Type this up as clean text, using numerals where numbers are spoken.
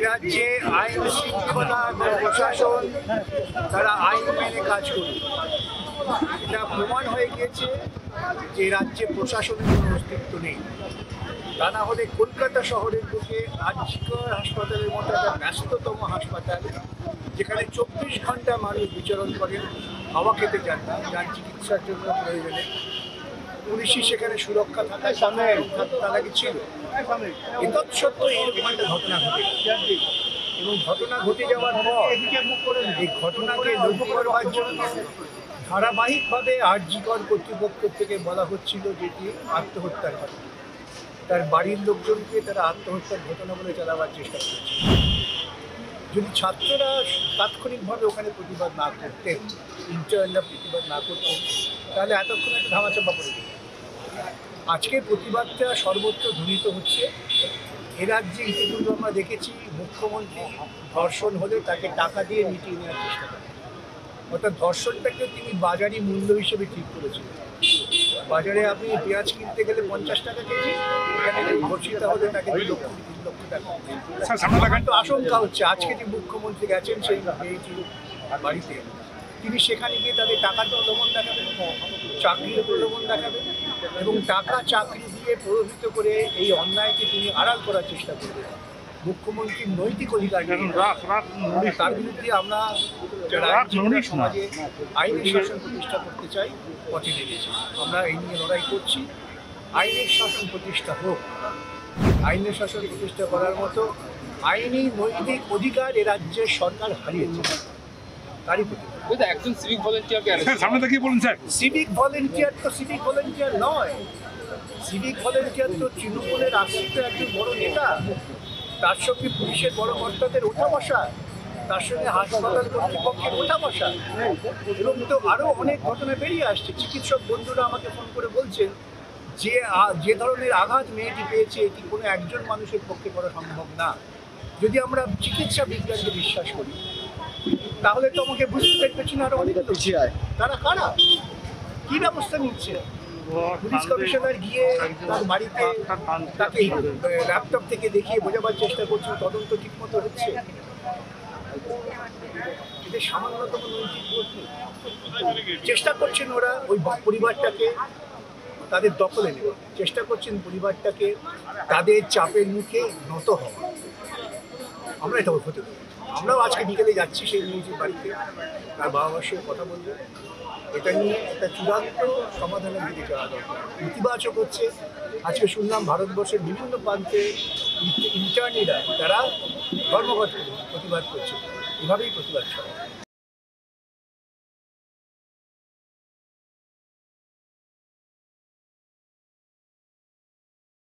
রাজ্যে আইন শৃঙ্খলা এবং প্রশাসন তারা আইন মেনে কাজ করবে। এটা প্রমাণ হয়ে গিয়েছে যে রাজ্যে প্রশাসনের কোনো অস্তিত্ব নেই। তা না হলে কলকাতা শহরের বুকে আরজিকর হাসপাতালের মতো একটা ব্যস্ততম হাসপাতাল, যেখানে 24 ঘন্টা মানুষ বিচরণ করেন, হাওয়া খেতে যান না, যার চিকিৎসার জন্য প্রয়োজনে পুলিশই সেখানে সুরক্ষা থাকায় তারা ছিল। সত্ত্বেও এরকম একটা ঘটনা ঘটে, এবং ঘটনা ঘটে যাওয়ার পর এই ঘটনাকে লঘু করবার জন্য ধারাবাহিকভাবে আরজিকর কর্তৃপক্ষ থেকে বলা হচ্ছিল যেটি আত্মহত্যার ঘটনা। তার বাড়ির লোকজনকে তারা আত্মহত্যার ঘটনা বলে চালাবার চেষ্টা করছে। যদি ছাত্ররা তাৎক্ষণিকভাবে ওখানে প্রতিবাদ না করতেন, ইন্টারনাল প্রতিবাদ না করতেন, তাহলে এতক্ষণ একটা ধামাচাপা পড়ে যেত। আজকের প্রতিবাদটা সর্বত্র ধ্বনিত হচ্ছে। এ রাজ্যে ইতিপূর্বে আমরা দেখেছি মুখ্যমন্ত্রী ধর্ষণ হলে তাকে টাকা দিয়ে মিটিয়ে নেওয়ার চেষ্টা করেন, অর্থাৎ ধর্ষণটাকে তিনি বাজারি মূল্য হিসেবে ঠিক করেছিলেন। বাজারে আপনি পেঁয়াজ কিনতে গেলে 50 টাকা কেজি, এখানে ধর্ষিত হলে তাকে 2 লক্ষ 3 লক্ষ টাকা। তো আশঙ্কা হচ্ছে আজকে যে মুখ্যমন্ত্রী গেছেন সেই বাড়িতে, তিনি সেখানে গিয়ে তাদের টাকার প্রলোভন দেখাবেন, চাকরির প্রলোভন দেখাবেন, এবং টাকা চাকরি দিয়ে প্রলোভিত করে এই অন্যায়কে তিনি আড়াল করার চেষ্টা করবেন। মুখ্যমন্ত্রীর নৈতিক অধিকার তার বিরুদ্ধে আমরা যারা সমাজে আইনের শাসন প্রতিষ্ঠা করতে চাই পথে নেমেছি। আমরা এই নিয়ে লড়াই করছি। আইনের শাসন প্রতিষ্ঠা হোক। আইনের শাসন প্রতিষ্ঠা করার মতো আইনি নৈতিক অধিকার এ রাজ্যের সরকার হারিয়েছে। তারই একজন সিভিক ভলেন্টিয়ার সিভিক ভলেন্টিয়ার নয়। সিভিক ভলেন্টিয়ার তো তৃণমূলের আশ্রিত একজন বড় নেতা, তার সঙ্গে পুলিশের বড় কর্তাদের ওঠা বসা, তার সঙ্গে হাসপাতাল কর্তৃপক্ষের ওঠা বসা, এবং তো আরও অনেক ঘটনা বেরিয়ে আসছে। চিকিৎসক বন্ধুরা আমাকে ফোন করে বলছেন যে ধরনের আঘাত মেয়েটি পেয়েছে এটি কোনো একজন মানুষের পক্ষে করা সম্ভব না। যদি আমরা চিকিৎসা বিজ্ঞানকে বিশ্বাস করি, তাহলে তো আমাকে বুঝতে পেরেছি না আরো অনেক লোক তারা কারা, কি ব্যবস্থা নিচ্ছে। পুলিশ কমিশনার গিয়ে তার বাড়িতে তাকে ল্যাপটপ থেকে দেখিয়ে বোঝাবার চেষ্টা করছেন তদন্ত ঠিক মতো হচ্ছে। এদের সামান্যতম নৈতিক বোধ নেই। চেষ্টা করছেন ওরা ওই পরিবারটাকে তাদের দখলে নেওয়া, চেষ্টা করছেন পরিবারটাকে তাদের চাপের মুখে নত হওয়া। আমরা এটা হতে দেবো। আমরাও আজকে বিকেলে যাচ্ছি সেই মেয়েটির বাড়িতে, তার বাবা মার সঙ্গে কথা বলবো। এটা নিয়ে একটা চূড়ান্ত সমাধানের দিকে যাওয়া দরকার। ইতিবাচক হচ্ছে, আজকে শুনলাম ভারতবর্ষের বিভিন্ন প্রান্তে ইন্টার্নিরা তারা ধর্মঘট প্রতিবাদ করছে। এভাবেই প্রতিবাদ চলে।